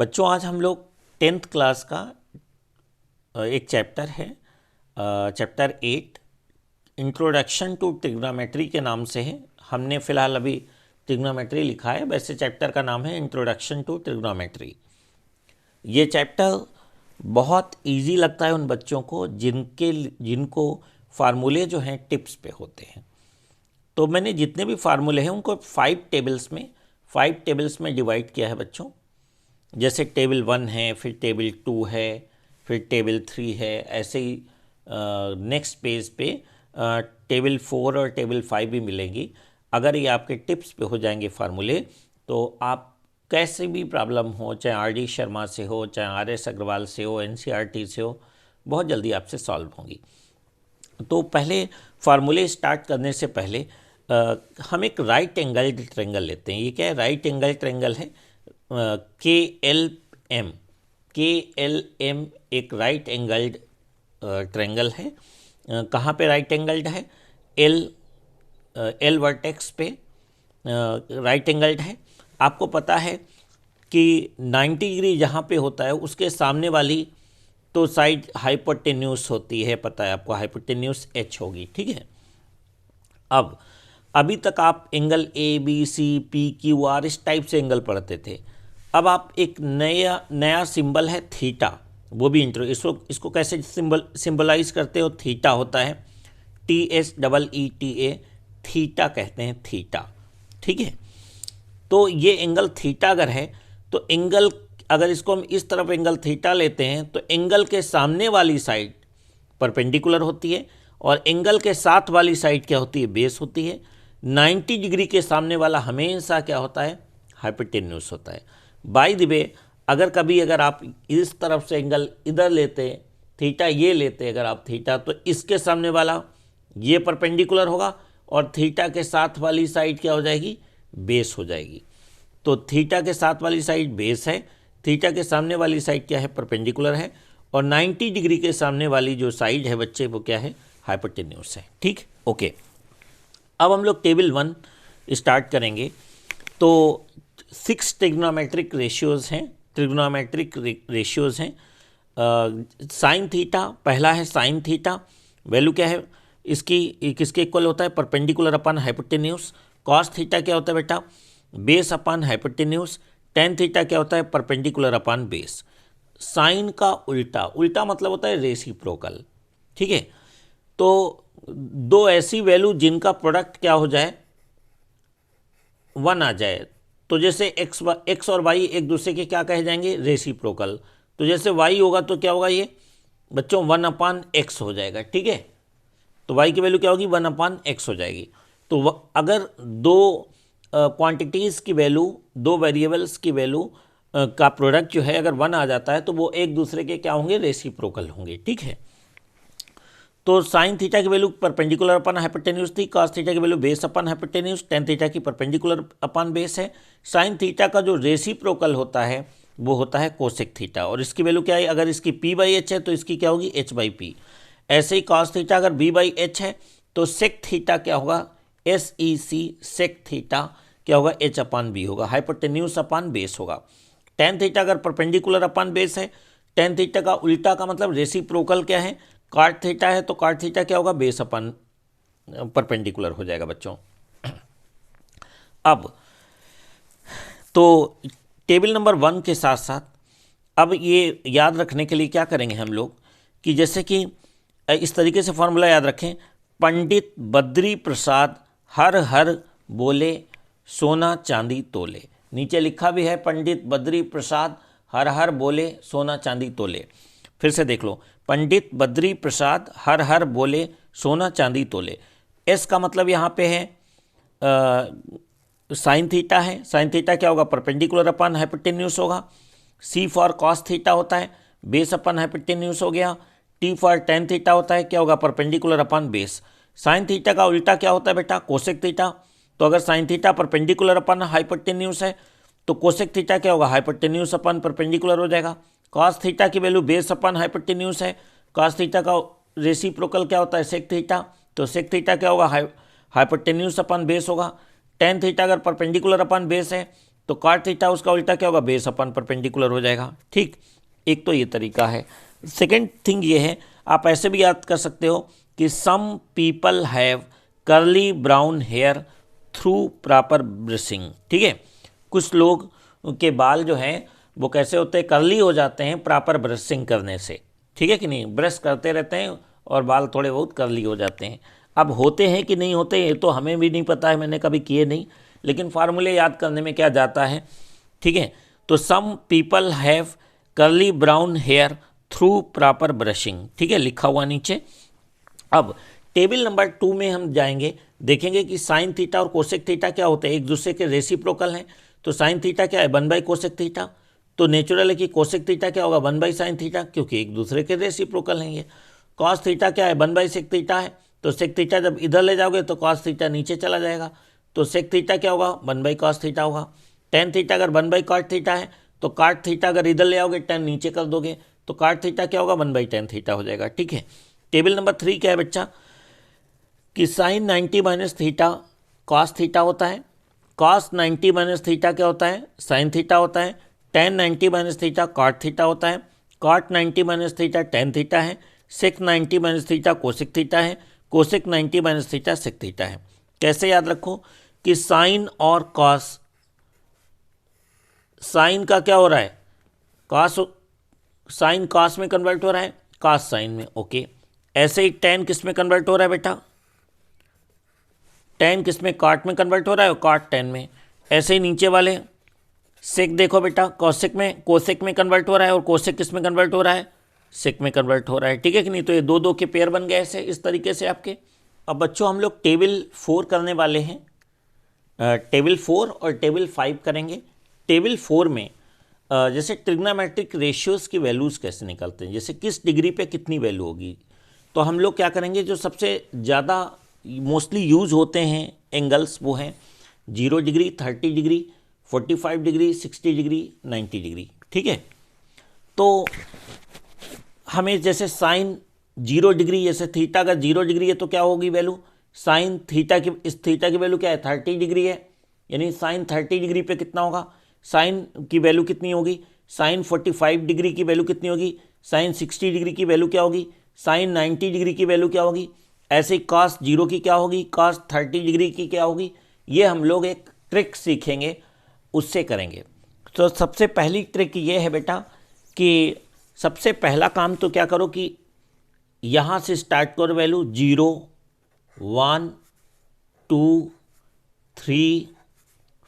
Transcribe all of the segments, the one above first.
बच्चों आज हम लोग 10th क्लास का एक चैप्टर है, चैप्टर 8 इंट्रोडक्शन टू ट्रिग्नोमेट्री के नाम से है। हमने फ़िलहाल अभी ट्रिग्नोमेट्री लिखा है, वैसे चैप्टर का नाम है इंट्रोडक्शन टू ट्रिग्नोमेट्री। ये चैप्टर बहुत इजी लगता है उन बच्चों को जिनको फार्मूले जो हैं टिप्स पे होते हैं। तो मैंने जितने भी फार्मूले हैं उनको 5 टेबल्स में डिवाइड किया है बच्चों। जैसे टेबल 1 है, फिर टेबल 2 है, फिर टेबल 3 है, ऐसे ही नेक्स्ट पेज पे टेबल 4 और टेबल 5 भी मिलेंगी। अगर ये आपके टिप्स पे हो जाएंगे फार्मूले तो आप कैसे भी प्रॉब्लम हो, चाहे आर.डी. शर्मा से हो, चाहे आर.एस. अग्रवाल से हो, एन.सी.ई.आर.टी. से हो, बहुत जल्दी आपसे सॉल्व होंगी। तो पहले फार्मूले स्टार्ट करने से पहले हम एक राइट एंगल ट्रेंगल लेते हैं। ये क्या है? राइट एंगल ट्रेंगल है। KLM एक राइट एंगल्ड ट्रेंगल है। कहाँ पे राइट एंगल्ड है? एल वर्टेक्स पे राइट एंगल्ड है। आपको पता है कि 90 डिग्री जहाँ पे होता है उसके सामने वाली तो साइड हाइपोटेन्यूस होती है, पता है आपको, हाइपोटेन्यूस H होगी, ठीक है। अब अभी तक आप एंगल ABCPQR इस टाइप से एंगल पढ़ते थे। अब आप एक नया सिंबल है थीटा, वो भी इसको कैसे सिंबलाइज करते हो? थीटा होता है TSEETA, थीटा कहते हैं, थीटा, ठीक है। तो ये एंगल थीटा अगर है तो एंगल, अगर इसको हम इस तरफ एंगल थीटा लेते हैं तो एंगल के सामने वाली साइड परपेंडिकुलर होती है और एंगल के साथ वाली साइड क्या होती है? बेस होती है। 90 डिग्री के सामने वाला हमेशा क्या होता है? हाइपोटेन्यूस होता है। बाय द वे, अगर आप इस तरफ से एंगल इधर लेते, थीटा ये लेते अगर आप थीटा, तो इसके सामने वाला ये परपेंडिकुलर होगा और थीटा के साथ वाली साइड क्या हो जाएगी? बेस हो जाएगी। तो थीटा के साथ वाली साइड बेस है, थीटा के सामने वाली साइड क्या है? परपेंडिकुलर है, और 90 डिग्री के सामने वाली जो साइड है बच्चे वो क्या है? हाइपोटेन्यूस है, ठीक, ओके। अब हम लोग टेबल 1 स्टार्ट करेंगे। तो 6 ट्रिग्नोमेट्रिक रेशियोज़ हैं। साइन थीटा पहला है। साइन थीटा वैल्यू क्या है इसकी? किसके इक्वल होता है? Perpendicular upon hypotenuse. Cos theta क्या होता है बेटा? Base upon hypotenuse. Tan theta क्या होता है? Perpendicular upon base. साइन का उल्टा मतलब होता है रेसिप्रोकल, ठीक है। तो दो ऐसी वैल्यू जिनका प्रोडक्ट क्या हो जाए? 1 आ जाए, तो जैसे एक्स और वाई एक दूसरे के क्या कहे जाएंगे? रेसिप्रोकल। तो जैसे वाई होगा तो क्या होगा? ये बच्चों 1/x हो जाएगा, ठीक है। तो वाई की वैल्यू क्या होगी? 1/x हो जाएगी। तो अगर दो क्वांटिटीज़ की वैल्यू, दो वेरिएबल्स की वैल्यू का प्रोडक्ट जो है अगर 1 आ जाता है तो वो एक दूसरे के क्या होंगे? रेसिप्रोकल होंगे, ठीक है। तो साइन थीटा की वैल्यू परपेंडिकुलर अपन हाइपोटेन्यूस थी, कॉस थीटा की value base upon hypotenuse, tan theta की परपेंडिकुलर अपन बेस है। साइन थीटा का जो रेसिप्रोकल होता है वो होता है कोसेक थीटा, और इसकी वैल्यू क्या है? अगर इसकी P/H है तो इसकी क्या होगी? H/P। ऐसे ही कॉस थीटा अगर B/H है तो सेक थीटा क्या होगा? SEC, सेक थीटा क्या होगा? H/B होगा, हाइपोटेन्यूस अपन बेस होगा। टेन थीटा अगर परपेंडिकुलर अपन बेस है, टेन थीटा का उल्टा का मतलब रेसिप्रोकल क्या है? कॉट थीटा है, तो कॉट थीटा क्या होगा? बेस अपन परपेंडिकुलर हो जाएगा बच्चों। अब तो टेबल नंबर 1 के साथ साथ अब ये याद रखने के लिए क्या करेंगे हम लोग कि जैसे कि इस तरीके से फॉर्मूला याद रखें। पंडित बद्री प्रसाद हर हर बोले सोना चांदी तोले। नीचे लिखा भी है पंडित बद्री प्रसाद हर हर बोले सोना चांदी तोले। फिर से देख लो, पंडित बद्री प्रसाद हर हर बोले सोना चांदी तोले। एस का मतलब यहाँ पे है साइन थीटा है। साइन थीटा क्या होगा? परपेंडिकुलर अपन हाइपोटेन्यूस होगा। सी फॉर कॉस थीटा होता है, बेस अपन हाइपोटेन्यूस हो गया। टी फॉर टेन थीटा होता है, क्या होगा? Perpendicular upon base. Sine theta का उल्टा क्या होता है बेटा? Cosec theta. तो अगर sine theta perpendicular upon hypotenuse है तो कोसेक थीटा क्या होगा? हाइपोटेन्यूस अपन परपेंडिकुलर हो जाएगा। कॉस थीटा की वैल्यू बेस अपन हाइपोटेन्यूस है। कॉस थीटा का रेसिप्रोकल क्या होता है? Sec theta. तो सेक थीटा क्या होगा? हाइपोटेन्यूस अपन बेस होगा। टेन थीटा अगर परपेंडिकुलर अपन बेस है तो कॉट थीटा उसका उल्टा क्या होगा, बेस अपन परपेंडिकुलर हो जाएगा। ठीक, एक तो ये तरीका है। सेकेंड थिंग ये है, आप ऐसे भी याद कर सकते हो कि some people have curly brown hair through proper brushing. ठीक है, कुछ लोग के बाल जो हैं वो कैसे होते हैं, कर्ली हो जाते हैं प्रॉपर ब्रशिंग करने से। ठीक है कि नहीं, ब्रश करते रहते हैं और बाल थोड़े बहुत कर्ली हो जाते हैं। अब होते हैं कि नहीं होते ये तो हमें भी नहीं पता है, मैंने कभी किए नहीं, लेकिन फार्मूले याद करने में क्या जाता है। ठीक है, तो some people have curly brown hair through proper brushing. ठीक है, लिखा हुआ नीचे। अब टेबल नंबर 2 में हम जाएंगे, देखेंगे कि साइन थीटा और कोसेक थीटा क्या होते हैं, एक दूसरे के रेसिप्रोकल हैं। तो साइन थीटा क्या है, 1 कोसेक थीटा। तो नेचुरल है कि कोसेक थीटा क्या होगा, 1 साइन थीटा, क्योंकि एक दूसरे के रेसिप्रोकल हैं ये। कॉस थीटा क्या है, 1 सेक थीटा है। तो सेक थीटा जब इधर ले जाओगे तो कॉस थीटा नीचे चला जाएगा, तो सेक थीटा क्या होगा, 1 कॉस थीटा होगा। टेन थीटा अगर 1 कॉट थीटा है तो कॉट थीटा अगर इधर ले आओगे टेन नीचे कर दोगे तो कॉट थीटा क्या होगा, 1 tan थीटा हो जाएगा। ठीक है, टेबल नंबर 3 क्या है बच्चा, कि sine 90 minus theta cos theta होता है, कॉस 90 माइनस थीटा क्या होता है, साइन थीटा होता है, tan 90 minus theta cot theta होता है, cot 90 minus theta tan theta है, sec 90 minus theta cosec theta है, cosec 90 minus theta sec theta है। कैसे याद रखो कि साइन और कॉस, साइन का क्या हो रहा है, कॉस, साइन कॉस में कन्वर्ट हो रहा है, कॉस साइन में। ओके, ऐसे ही टेन किस में कन्वर्ट हो रहा है बेटा, टेन किस में, कॉट में कन्वर्ट हो रहा है और कॉट टेन में। ऐसे ही नीचे वाले सेक देखो बेटा, कॉसेक में, कोसेक में कन्वर्ट हो रहा है और कोसेक किस में कन्वर्ट हो रहा है, सेक में कन्वर्ट हो रहा है। ठीक है कि नहीं, तो ये दो दो के पेयर बन गए ऐसे इस तरीके से आपके। अब बच्चों हम लोग टेबल 4 करने वाले हैं, टेबल 4 और टेबल 5 करेंगे। टेबल 4 में जैसे ट्रिग्नोमेट्रिक रेशियोज़ की वैल्यूज़ कैसे निकलते हैं, जैसे किस डिग्री पे कितनी वैल्यू होगी, तो हम लोग क्या करेंगे, जो सबसे ज़्यादा मोस्टली यूज़ होते हैं एंगल्स वो हैं 0 degree, 30 degree, 45 degree, 60 degree, 90 degree. ठीक है, तो हमें जैसे साइन 0 डिग्री, जैसे थीटा अगर 0 डिग्री है तो क्या होगी वैल्यू, साइन थीटा की, इस थीटा की वैल्यू क्या है, 30 डिग्री है, यानी साइन 30 डिग्री पे कितना होगा, साइन की वैल्यू कितनी होगी, साइन 45 डिग्री की वैल्यू कितनी होगी, साइन 60 डिग्री की वैल्यू क्या होगी, साइन 90 डिग्री की वैल्यू क्या होगी, ऐसे ही कॉस 0 की क्या होगी, कॉस 30 डिग्री की क्या होगी। ये हम लोग एक ट्रिक सीखेंगे, उससे करेंगे। तो सबसे पहली ट्रिक ये है बेटा कि सबसे पहला काम तो क्या करो कि यहाँ से स्टार्ट करो वैल्यू 0, 1, 2, 3,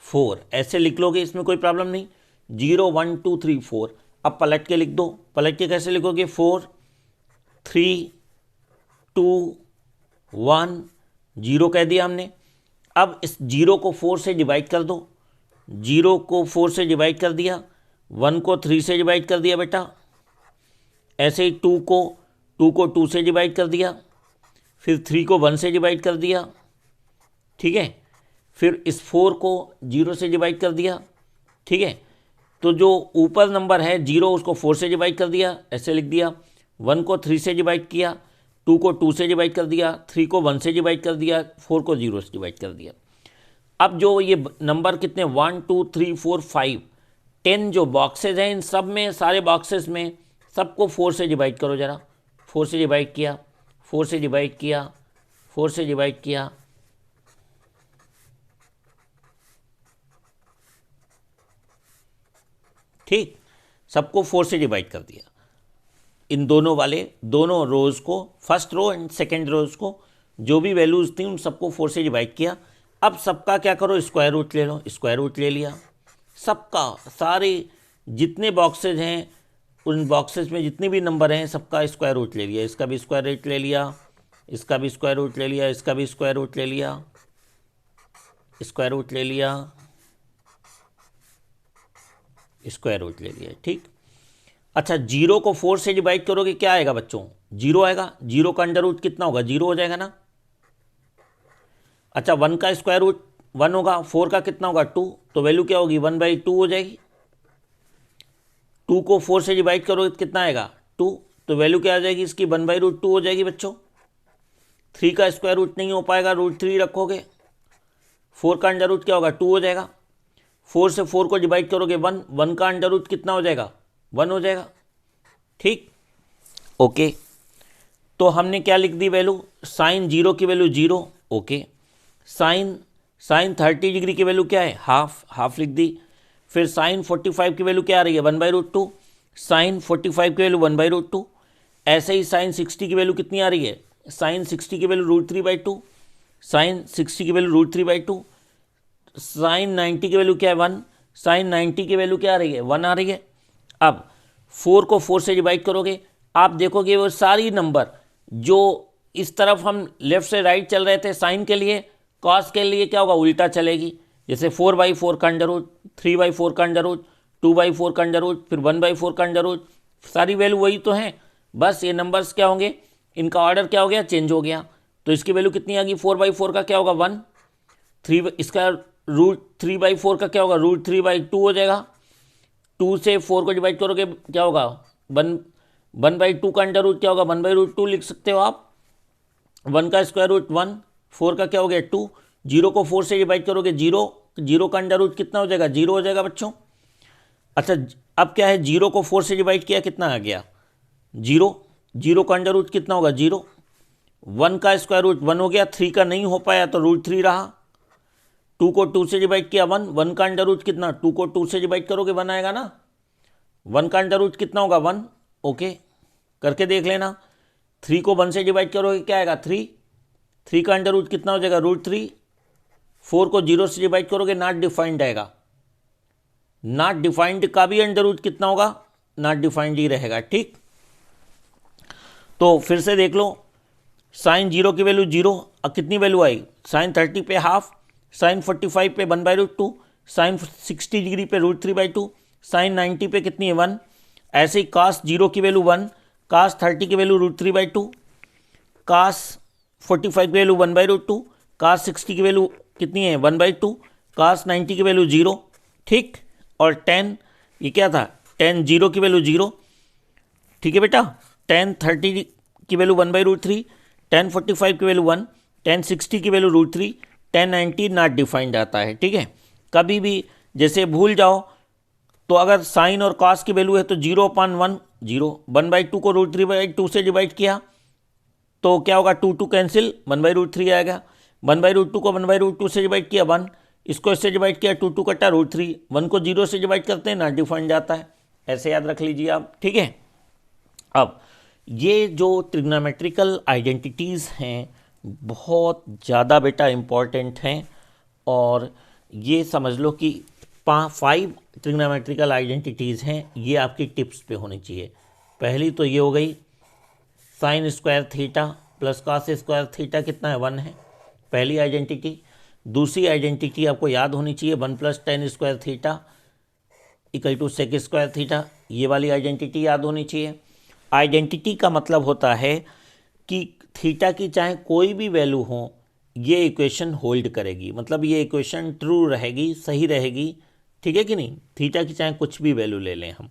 4 ऐसे लिख लोगे, इसमें कोई प्रॉब्लम नहीं। 0, 1, 2, 3, 4 अब पलट के लिख दो, पलट के कैसे लिखोगे, 4, 3, 2, 1, 0 कह दिया हमने। अब इस 0 को 4 से डिवाइड कर दो, 0 को 4 से डिवाइड कर दिया, 1 को 3 से डिवाइड कर दिया बेटा, ऐसे ही 2 को 2 से डिवाइड कर दिया, फिर 3 को 1 से डिवाइड कर दिया। ठीक है, फिर इस 4 को 0 से डिवाइड कर दिया। ठीक है, तो जो ऊपर नंबर है 0 उसको 4 से डिवाइड कर दिया, ऐसे लिख दिया। 1 को 3 से डिवाइड किया, 2 को 2 से डिवाइड कर दिया, 3 को 1 से डिवाइड कर दिया, 4 को 0 से डिवाइड कर दिया। अब जो ये नंबर कितने 1, 2, 3, 4, 5, 10 जो बॉक्सेज हैं, इन सब में, सारे बॉक्सेस में सबको 4 से डिवाइड करो ज़रा। 4 से डिवाइड किया, 4 से डिवाइड किया, 4 से डिवाइड किया, ठीक, सबको 4 से डिवाइड कर दिया। इन दोनों वाले, दोनों रोज़ को, फर्स्ट रो एंड सेकेंड रोज़ को, जो भी वैल्यूज़ थी उन सबको 4 से डिवाइड किया। अब सबका क्या करो, स्क्वायर रूट ले लो, स्क्वायर रूट ले लिया सबका, सारे जितने बॉक्सेज हैं उन बॉक्सेस में जितने भी नंबर हैं सबका स्क्वायर रूट ले लिया। इसका भी स्क्वायर रूट ले लिया, इसका भी स्क्वायर रूट ले लिया, इसका भी स्क्वायर रूट ले लिया, स्क्वायर रूट ले लिया, स्क्वायर रूट ले लिया। ठीक, अच्छा 0 को 4 से डिवाइड करोगे क्या आएगा बच्चों, 0 आएगा। 0 का अंडर रूट कितना होगा, 0 हो जाएगा ना। अच्छा 1 का स्क्वायर रूट 1 होगा, 4 का कितना होगा 2, तो वैल्यू क्या होगी 1/2 हो जाएगी। 2 को 4 से डिवाइड करोगे तो कितना आएगा 2, तो वैल्यू क्या आ जाएगी इसकी 1/√2 हो जाएगी बच्चों। 3 का स्क्वायर रूट नहीं हो पाएगा, √3 रखोगे, 4 का अंडर रूट क्या होगा 2 हो जाएगा। 4 से 4 को डिवाइड करोगे 1, 1 का अंडर रूट कितना हो जाएगा, 1 हो जाएगा। ठीक, ओके। तो हमने क्या लिख दी वैल्यू, साइन 0 की वैल्यू 0, ओके। साइन 30 डिग्री की वैल्यू क्या है, हाफ लिख दी। फिर साइन 45 की वैल्यू क्या आ रही है, 1/√2। साइन 45 की वैल्यू 1/√2। ऐसे ही साइन 60 की वैल्यू कितनी आ रही है, साइन 60 की वैल्यू √3/2। साइन 60 की वैल्यू √3/2। साइन 90 की वैल्यू क्या है, 1। साइन 90 की वैल्यू क्या आ रही है, 1 आ रही है। अब 4 को 4 से डिवाइड करोगे, आप देखोगे वो सारी नंबर जो इस तरफ हम लेफ्ट से राइट चल रहे थे साइन के लिए, कॉस के लिए क्या होगा, उल्टा चलेगी। जैसे 4/4 का अंडर रूट, 3/4 का अंडर रूट, 2/4 का अंडर रूट, फिर 1/4 का अंडर रूट, सारी वैल्यू वही तो हैं, बस ये नंबर्स क्या होंगे, इनका ऑर्डर क्या हो गया, चेंज हो गया। तो इसकी वैल्यू कितनी आ गई, 4/4 का क्या होगा 1, 3, इसका √3/4 का क्या होगा, √3/2 हो जाएगा। 2 से 4 को डिवाइड करोगे क्या होगा, 1/2 का अंडर रूट क्या होगा, 1/√2 लिख सकते हो आप। 1 का स्क्वायर रूट 1, 4 का क्या हो गया 2, 0 को 4 से डिवाइड करोगे 0, 0 का अंडर रूट कितना हो जाएगा, 0 हो जाएगा बच्चों। अच्छा, अब क्या है, 0 को 4 से डिवाइड किया कितना आ गया, 0, 0 का अंडर रूट कितना होगा 0। 1 का स्क्वायर रूट 1 हो गया, 3 का नहीं हो पाया तो √3 रहा। 2 को 2 से डिवाइड किया 1, 1 का अंडर रूट कितना, 2 को 2 से डिवाइड करोगे 1 आएगा ना। 1 का अंडर रूट कितना होगा 1, ओके, करके देख लेना। 3 को 1 से डिवाइड करोगे क्या आएगा 3, 3 का अंडर रूट कितना हो जाएगा √3। 4 को 0 से डिवाइड करोगे नॉट डिफाइंड आएगा, नॉट डिफाइंड का भी अंडर रूट कितना होगा, नॉट डिफाइंड ही रहेगा। ठीक, तो फिर से देख लो, साइन 0 की वैल्यू 0, अब कितनी वैल्यू आई, साइन 30 पे हाफ, साइन 45 पे 1/√2, साइन 60 डिग्री पे √3/2, साइन 90 पे कितनी है 1। ऐसे ही कास 0 की वैल्यू 1, कास 30 की वैल्यू √3/2, कास 45 की वैल्यू 1/√2, कास 60 की वैल्यू कितनी है 1/2, कास 90 की वैल्यू 0। ठीक, और tan, ये क्या था, tan 0 की वैल्यू 0। ठीक है बेटा, tan 30 की वैल्यू 1/√3, tan 45 की वैल्यू 1, tan 60 की वैल्यू √3, tan 90 नॉट डिफाइंड आता है। ठीक है, कभी भी जैसे भूल जाओ तो अगर साइन और कॉस की वैल्यू है तो 0/1 0, 1/2 को √3/2 से डिवाइड किया तो क्या होगा, 2 2 कैंसिल, 1/√3 आएगा। 1/√2 को 1/√2 से डिवाइड किया 1, इसको इससे डिवाइड किया 2 2 कटा √3, 1 को 0 से डिवाइड करते हैं नॉट डिफाइंड जाता है, ऐसे याद रख लीजिए आप। ठीक है, अब ये जो ट्रिग्नोमेट्रिकल आइडेंटिटीज़ हैं बहुत ज़्यादा बेटा इम्पॉर्टेंट हैं, और ये समझ लो कि 5 ट्रिग्नोमेट्रिकल आइडेंटिटीज़ हैं, ये आपकी टिप्स पे होनी चाहिए। पहली तो ये हो गई, sign square theta plus cos square theta कितना है 1 है, पहली आइडेंटिटी। दूसरी आइडेंटिटी आपको याद होनी चाहिए, 1 + tan square theta = sec square theta, ये वाली आइडेंटिटी याद होनी चाहिए। आइडेंटिटी का मतलब होता है कि थीटा की चाहे कोई भी वैल्यू हो ये इक्वेशन होल्ड करेगी, मतलब ये इक्वेशन ट्रू रहेगी, सही रहेगी। ठीक है कि नहीं, थीटा की चाहे कुछ भी वैल्यू ले लें हम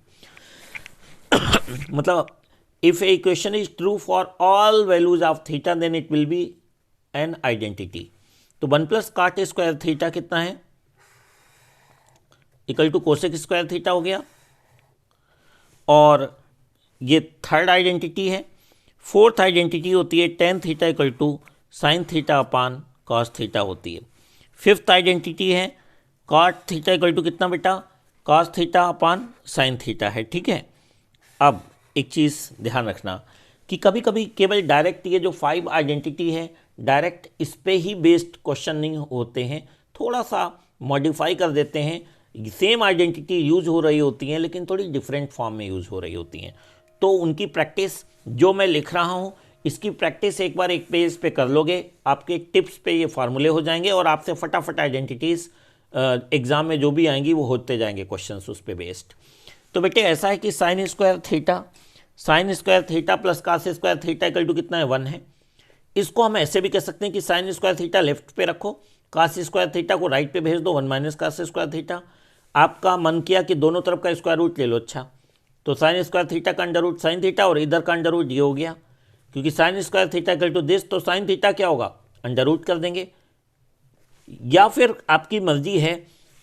मतलब if a equation is true for all values of theta then it will be an identity. तो 1 + cot स्क्वायर थीटा कितना है, = कोसेक स्क्वायर थीटा हो गया, और ये थर्ड आइडेंटिटी है। फोर्थ आइडेंटिटी होती है tan theta = sin theta upon cos theta होती है। फिफ्थ आइडेंटिटी है cot थीटा = कितना बेटा, cos theta upon sin theta है। ठीक है, अब एक चीज़ ध्यान रखना कि कभी कभी केवल डायरेक्ट ये जो 5 आइडेंटिटी है डायरेक्ट इस पे ही बेस्ड क्वेश्चन नहीं होते हैं, थोड़ा सा मॉडिफाई कर देते हैं, सेम आइडेंटिटी यूज़ हो रही होती हैं लेकिन थोड़ी डिफरेंट फॉर्म में यूज़ हो रही होती हैं। तो उनकी प्रैक्टिस जो मैं लिख रहा हूँ इसकी प्रैक्टिस एक बार एक पेज पे कर लोगे, आपके टिप्स पे ये फार्मूले हो जाएंगे और आपसे फटाफट आइडेंटिटीज़ एग्ज़ाम में जो भी आएंगी वो होते जाएंगे क्वेश्चंस उस पे बेस्ड। तो बेटे ऐसा है कि sign square theta plus cos square theta = कितना है 1 है। इसको हम ऐसे भी कह सकते हैं कि साइन स्क्वायर थीटा लेफ्ट पे रखो, कॉस स्क्वायर थीटा को राइट पे भेज दो, 1 - cos स्क्वायर थीटा। आपका मन किया कि दोनों तरफ का स्क्वायर रूट ले लो, अच्छा तो साइन स्क्वायर थीटा का अंडर रूट साइन थीटा और इधर का अंडर रूट ये हो गया, क्योंकि साइन स्क्वायर थीटा = दिस, तो साइन थीटा क्या होगा अंडर रूट कर देंगे। या फिर आपकी मर्जी है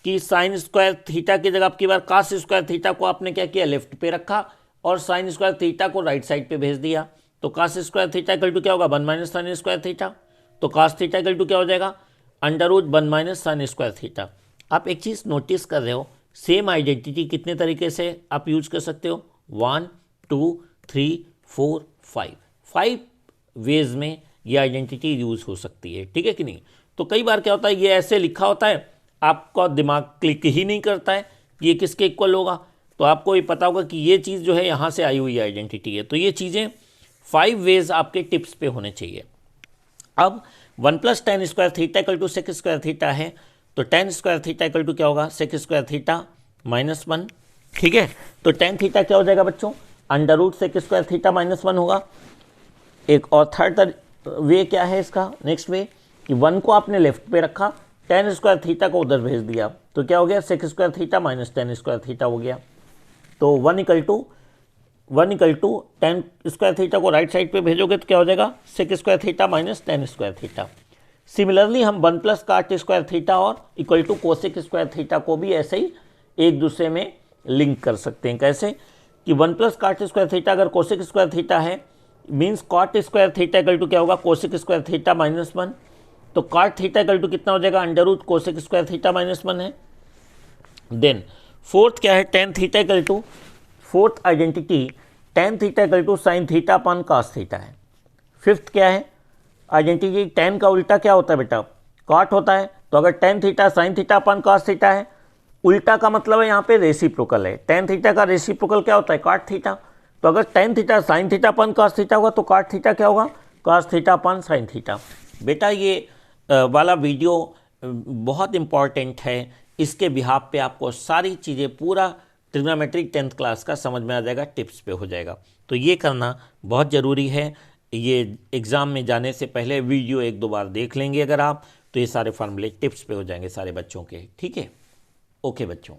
कि साइन स्क्वायर थीटा की जगह आपकी बार कास स्क्वायर थीटा को आपने क्या किया, लेफ्ट पे रखा और साइन स्क्वायर थीटा को राइट साइड पे भेज दिया। तो cos square theta equal to क्या होगा, 1 माइनस साइन स्क्वायर थीटा। तो कास थीटा इक्वल टू क्या हो जाएगा, √1 माइनस साइन स्क्वायर थीटा। आप एक चीज़ नोटिस कर रहे हो, सेम आइडेंटिटी कितने तरीके से आप यूज कर सकते हो, 1 2 3 4 5 वेज में ये आइडेंटिटी यूज हो सकती है, ठीक है कि नहीं। तो कई बार क्या होता है, ये ऐसे लिखा होता है, आपका दिमाग क्लिक ही नहीं करता है कि ये किसके इक्वल होगा। तो आपको ये पता होगा कि ये चीज़ जो है यहाँ से आई हुई आइडेंटिटी है। तो ये चीज़ें 5 वेज आपके टिप्स पे होने चाहिए। अब 1 + tan square theta equal to sec square theta है, तो tan square theta equal to क्या होगा, सेक स्क्वायर थीटा -1, ठीक है। तो tan थीटा क्या हो जाएगा बच्चों, √ सेक स्क्वायर थीटा -1 होगा। एक और थर्ड वे क्या है इसका, नेक्स्ट वे कि 1 को आपने लेफ्ट पे रखा, tan स्क्वायर थीटा को उधर भेज दिया, तो क्या हो गया, sec square theta minus tan square theta हो गया। तो 1 equal to tan square theta को राइट साइड पे भेजोगे तो क्या हो जाएगा, sec square theta minus tan square theta. Similarly हम 1 + काट स्क्वायर थीटा और equal to cosec square theta को भी ऐसे ही एक दूसरे में लिंक कर सकते हैं। कैसे कि 1 + काट स्क्वायर थीटा अगर कोसेक स्क्वायर थीटा है, means cot square theta equal to क्या होगा, कोसेक स्क्वायर थीटा -1। तो कॉट थीटा इक्वल टू कितना हो जाएगा, √ कोसेक स्क्वायर थीटा -1 है। देन फोर्थ क्या है, tan theta equal to, fourth identity tan theta equal to sine theta upon cos theta है। फिफ्थ क्या है आइडेंटिटी, tan का उल्टा क्या होता है बेटा, कॉट होता है। तो अगर tan theta sine theta upon cos theta है, उल्टा का मतलब है यहाँ पे रेसिप्रोकल है। tan थीटा का रेसिप्रोकल क्या होता है, कॉट थीटा। तो अगर tan theta sine theta upon cos theta होगा तो कॉट थीटा क्या होगा, कास थीटा अपन साइन थीटा। बेटा ये वाला वीडियो बहुत इम्पॉर्टेंट है, इसके बिहाफ पे आपको सारी चीज़ें पूरा ट्रिग्नोमेट्रिक 10th क्लास का समझ में आ जाएगा, टिप्स पे हो जाएगा। तो ये करना बहुत ज़रूरी है। ये एग्ज़ाम में जाने से पहले वीडियो 1-2 बार देख लेंगे अगर आप, तो ये सारे फार्मूले टिप्स पे हो जाएंगे सारे बच्चों के, ठीक है। ओके बच्चों।